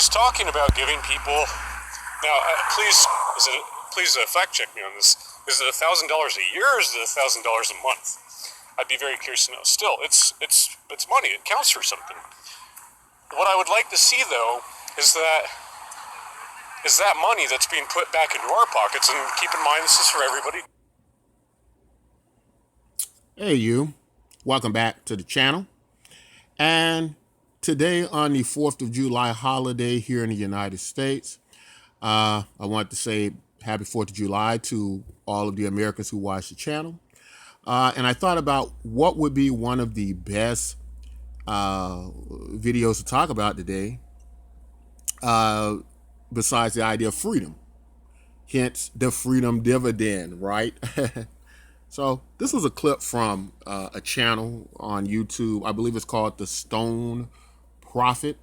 he's talking about giving people. Now, please fact check me on this. Is it $1,000 a year, or is it $1,000 a month? I'd be very curious to know. Still, it's money. It counts for something. What I would like to see, though, is that money that's being put back into our pockets. And keep in mind, this is for everybody. Hey, you. Welcome back to the channel. And today, on the 4th of July holiday here in the United States, I want to say happy 4th of July to all of the Americans who watch the channel. And I thought about what would be one of the best videos to talk about today, besides the idea of freedom. Hence the freedom dividend, right? So this was a clip from a channel on YouTube. I believe it's called The Stone Prophet.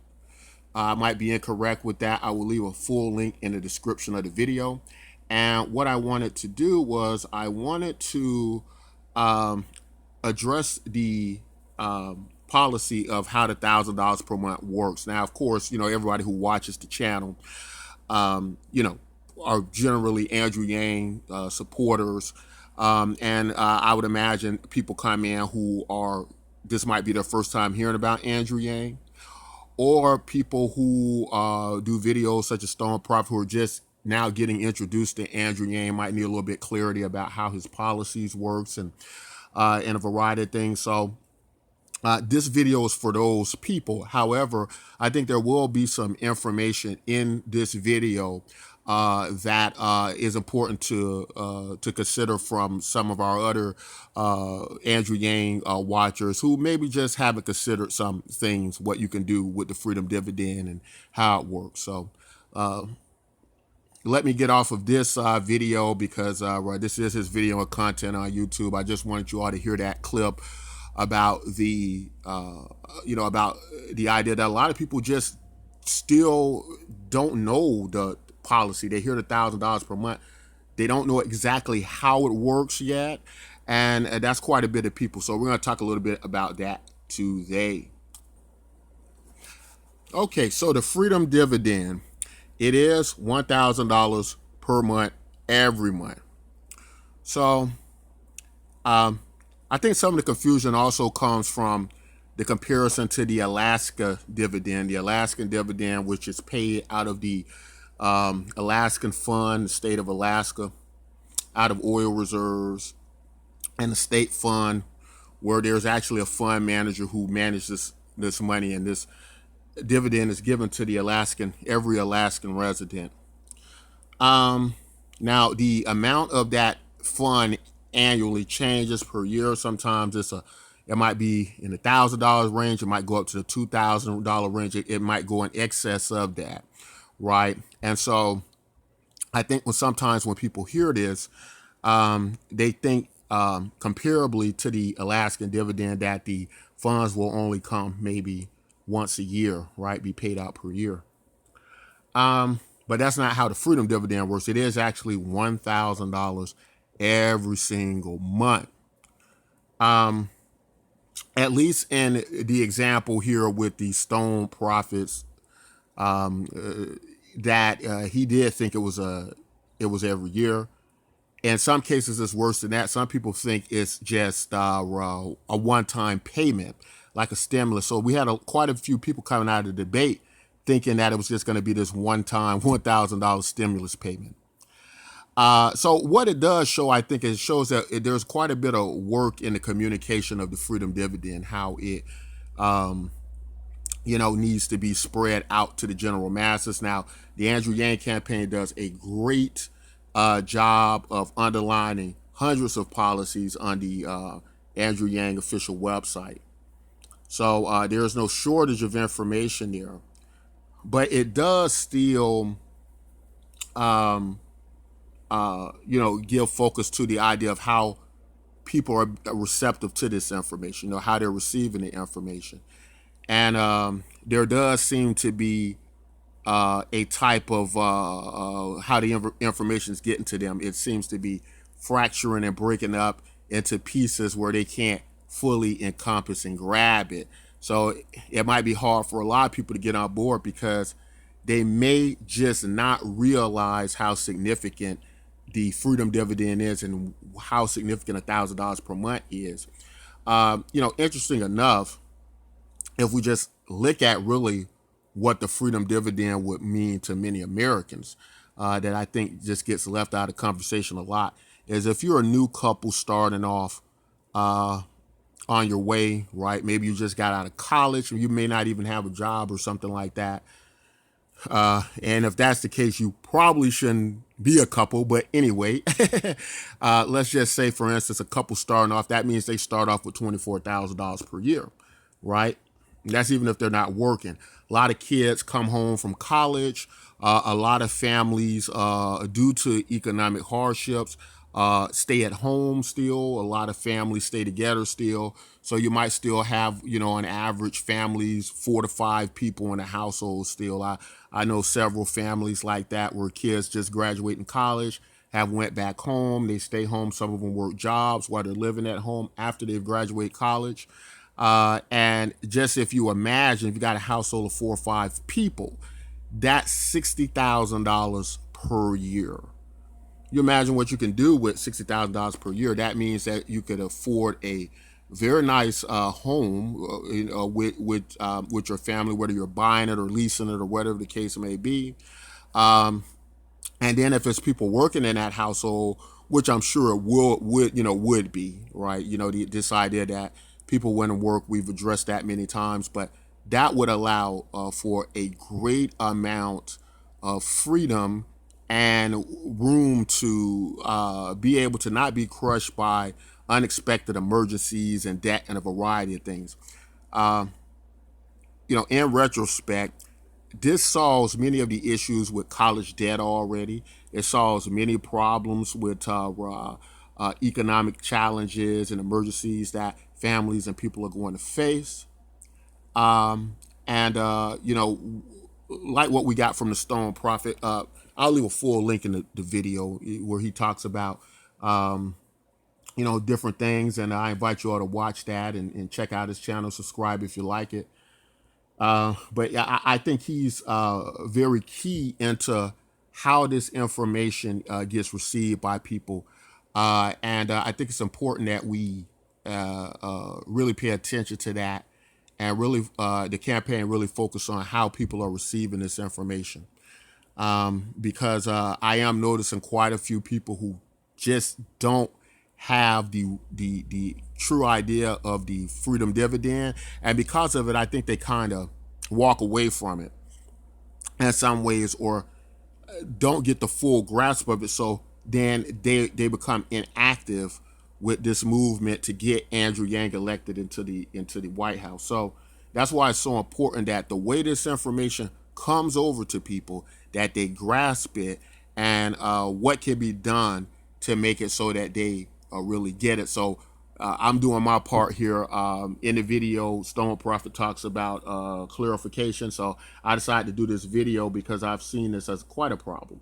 I might be incorrect with that. I will leave a full link in the description of the video. And what I wanted to do was I wanted to address the policy of how the $1,000 per month works. Now, of course, everybody who watches the channel, are generally Andrew Yang supporters. And I would imagine people come in who this might be their first time hearing about Andrew Yang, or people who do videos such as Stone Prophet who are just now getting introduced to Andrew Yang, might need a little bit clarity about how his policies works and a variety of things. So this video is for those people. However, I think there will be some information in this video that is important to consider from some of our other Andrew Yang watchers who maybe just haven't considered some things, what you can do with the freedom dividend and how it works. So let me get off of this video because this is his video and content on YouTube. I just wanted you all to hear that clip about the about the idea that a lot of people just still don't know the policy. They hear the $1,000 per month. They don't know exactly how it works yet, and that's quite a bit of people. So we're going to talk a little bit about that today. Okay, so the freedom dividend, it is $1,000 per month every month. So I think some of the confusion also comes from the comparison to the Alaska dividend. The Alaskan dividend, which is paid out of the Alaskan Fund, the state of Alaska, out of oil reserves, and the state fund, where there's actually a fund manager who manages this money, and this dividend is given to every Alaskan resident. Now, the amount of that fund annually changes per year. Sometimes it might be in the $1,000 range. It might go up to the $2,000 range. It might go in excess of that, right? And so I think sometimes when people hear this, they think comparably to the Alaskan dividend that the funds will only come maybe once a year, right? Be paid out per year. But that's not how the freedom dividend works. It is actually $1,000 every single month. At least in the example here with the Stone Prophets, that he did think it was every year. In some cases, it's worse than that. Some people think it's just a one-time payment, like a stimulus. So we had quite a few people coming out of the debate thinking that it was just going to be this one-time $1,000 stimulus payment. So what it does show, I think, it shows that there's quite a bit of work in the communication of the freedom dividend, how it, needs to be spread out to the general masses. Now, the Andrew Yang campaign does a great job of underlining hundreds of policies on the Andrew Yang official website. So there's no shortage of information there, but it does still, give focus to the idea of how people are receptive to this information, how they're receiving the information. And there does seem to be a type of how the information is getting to them. It seems to be fracturing and breaking up into pieces where they can't fully encompass and grab it. So it might be hard for a lot of people to get on board because they may just not realize how significant the freedom dividend is and how significant $1,000 per month is. Interesting enough, if we just look at really what the freedom dividend would mean to many Americans, that I think just gets left out of conversation a lot, is if you're a new couple starting off on your way, right? Maybe you just got out of college, or you may not even have a job or something like that. And if that's the case, you probably shouldn't be a couple. But anyway, let's just say, for instance, a couple starting off, that means they start off with $24,000 per year, right? And that's even if they're not working. A lot of kids come home from college. A lot of families, due to economic hardships, stay at home still. A lot of families stay together still. So you might still have, on average, families, 4 to 5 people in a household still. I know several families like that where kids just graduating college, have went back home. They stay home. Some of them work jobs while they're living at home after they've graduated college. And just if you imagine, if you got a household of 4 or 5 people, that's $60,000 per year. You imagine what you can do with $60,000 per year. That means that you could afford a very nice home with your family, whether you're buying it or leasing it or whatever the case may be. And then if it's people working in that household, which I'm sure it would be, right? This idea that people went and work, we've addressed that many times, but that would allow for a great amount of freedom and room to be able to not be crushed by unexpected emergencies and debt and a variety of things. In retrospect, this solves many of the issues with college debt already. It solves many problems with economic challenges and emergencies that families and people are going to face. Like what we got from the Stone Prophet, I'll leave a full link in the video where he talks about, different things. And I invite you all to watch that and check out his channel, subscribe if you like it. But I think he's very key into how this information gets received by people. And I think it's important that we really pay attention to that, and really the campaign really focus on how people are receiving this information. Because I am noticing quite a few people who just don't have the true idea of the freedom dividend, and because of it, I think they kind of walk away from it in some ways, or don't get the full grasp of it. So then they become inactive with this movement to get Andrew Yang elected into the White House. So that's why it's so important that the way this information comes over to people, that they grasp it, and what can be done to make it so that they really get it. So I'm doing my part here. In the video, Stone Prophet talks about clarification. So I decided to do this video because I've seen this as quite a problem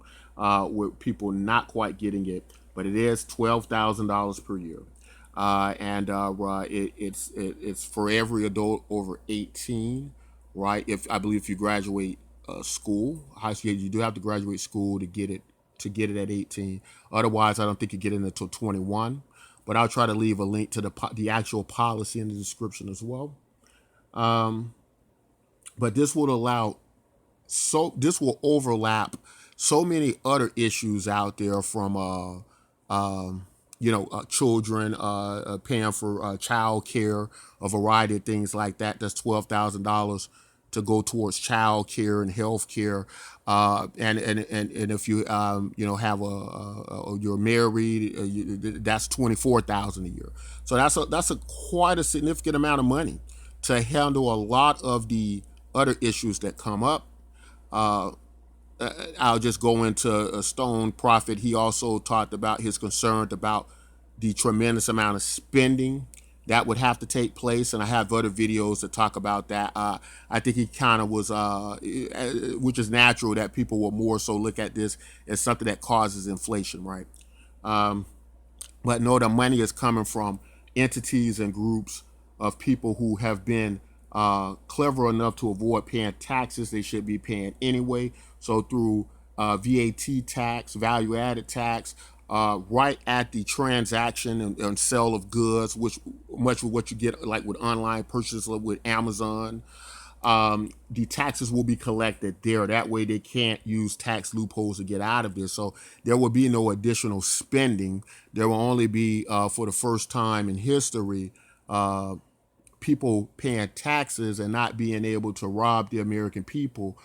with people not quite getting it. But it is $12,000 per year. It's for every adult over 18, right? I believe if you graduate school, high school, you do have to graduate school to get it at 18. Otherwise, I don't think you get it until 21. But I'll try to leave a link to the actual policy in the description as well. But this would this will overlap so many other issues out there, from children paying for child care, a variety of things like that. That's $12,000 to go towards child care and health care. And if you have you're married, that's $24,000 a year. So that's quite a significant amount of money to handle a lot of the other issues that come up. I'll just go into a Stone Prophet. He also talked about his concern about the tremendous amount of spending that would have to take place, and I have other videos that talk about that. I think he kind of was, which is natural, that people will more so look at this as something that causes inflation, right? But no, the money is coming from entities and groups of people who have been clever enough to avoid paying taxes they should be paying anyway. So through VAT tax, value added tax, right at the transaction and sale of goods, which much of what you get like with online purchases with Amazon, the taxes will be collected there. That way they can't use tax loopholes to get out of this. So there will be no additional spending. There will only be, for the first time in history, people paying taxes and not being able to rob the American people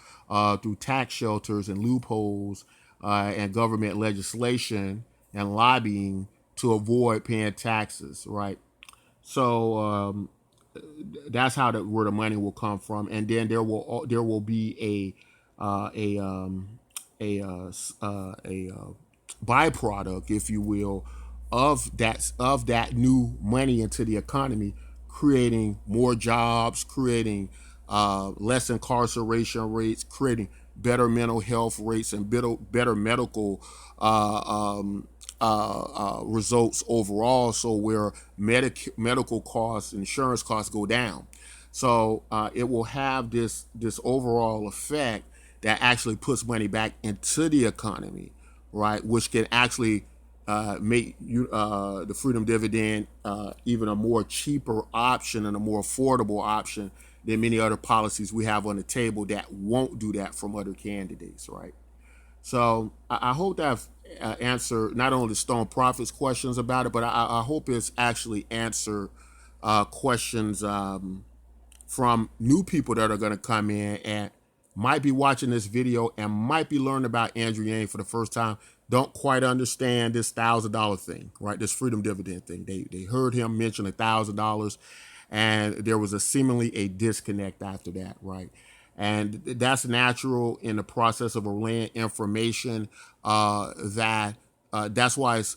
through tax shelters and loopholes and government legislation and lobbying to avoid paying taxes, right? So that's how where the money will come from, and then there will be a byproduct, if you will, of that new money into the economy, creating more jobs, creating less incarceration rates, creating better mental health rates, and better medical results overall. So where medical costs, insurance costs go down. So it will have this overall effect that actually puts money back into the economy, right? Which can actually make the freedom dividend even a more cheaper option and a more affordable option than many other policies we have on the table that won't do that from other candidates, right? So I hope that I've answered not only Stone Prophet's questions about it, but I hope it's actually answered questions from new people that are going to come in and might be watching this video and might be learning about Andrew Yang for the first time, don't quite understand this $1,000 thing, right? This freedom dividend thing. They heard him mention $1,000, and there was seemingly a disconnect after that, right? And that's natural in the process of relaying information. That's why it's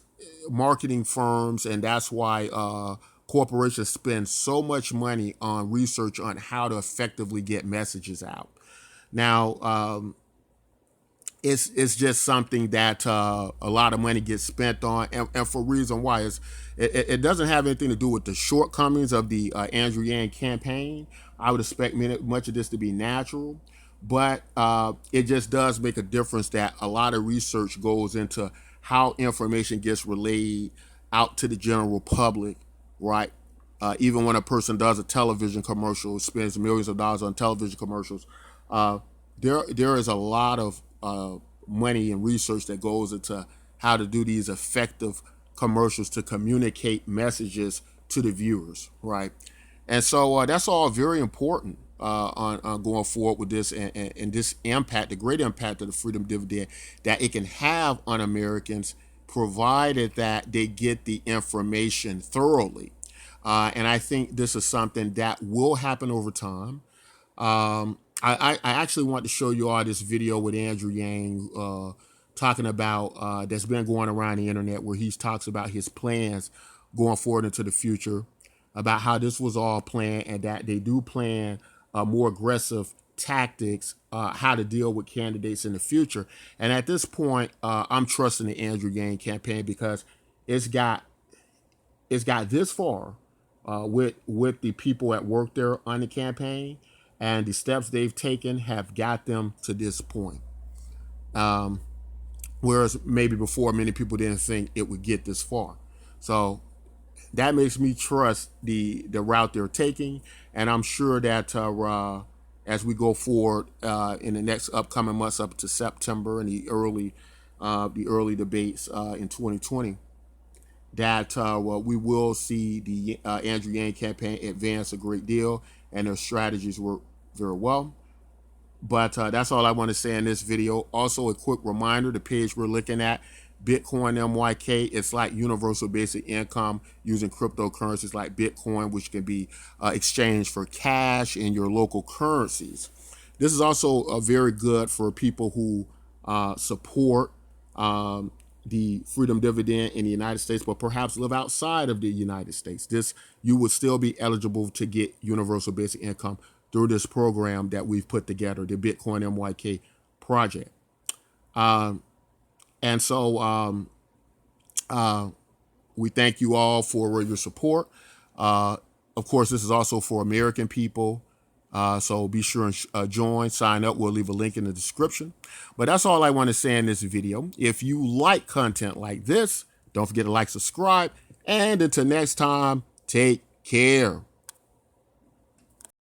marketing firms, and that's why corporations spend so much money on research on how to effectively get messages out. Now, it's just something that a lot of money gets spent on, and for reason why it doesn't have anything to do with the shortcomings of the Andrew Yang campaign. I would expect much of this to be natural, but it just does make a difference that a lot of research goes into how information gets relayed out to the general public, right? Even when a person does a television commercial, spends millions of dollars on television commercials, there is a lot of money and research that goes into how to do these effective commercials to communicate messages to the viewers, right? And so that's all very important on going forward with this, and this impact, the great impact of the freedom dividend that it can have on Americans, provided that they get the information thoroughly. And I think this is something that will happen over time. I actually want to show you all this video with Andrew Yang talking about that's been going around the internet, where he talks about his plans going forward into the future, about how this was all planned and that they do plan more aggressive tactics, how to deal with candidates in the future. And at this point, I'm trusting the Andrew Yang campaign because it's got this far with the people at work there on the campaign, and the steps they've taken have got them to this point. Whereas maybe before, many people didn't think it would get this far. So that makes me trust the route they're taking, and I'm sure that as we go forward in the next upcoming months up to September and the early debates in 2020, that we will see the Andrew Yang campaign advance a great deal, and their strategies work very well. But that's all I want to say in this video. Also, a quick reminder, the page we're looking at, Bitcoin MYK, it's like universal basic income using cryptocurrencies like Bitcoin, which can be exchanged for cash in your local currencies. This is also very good for people who support the freedom dividend in the United States, but perhaps live outside of the United States. You would still be eligible to get universal basic income through this program that we've put together, the Bitcoin MYK project. And so we thank you all for your support. Of course, this is also for American people. So be sure and join, sign up. We'll leave a link in the description. But that's all I want to say in this video. If you like content like this, don't forget to like, subscribe, and until next time, take care.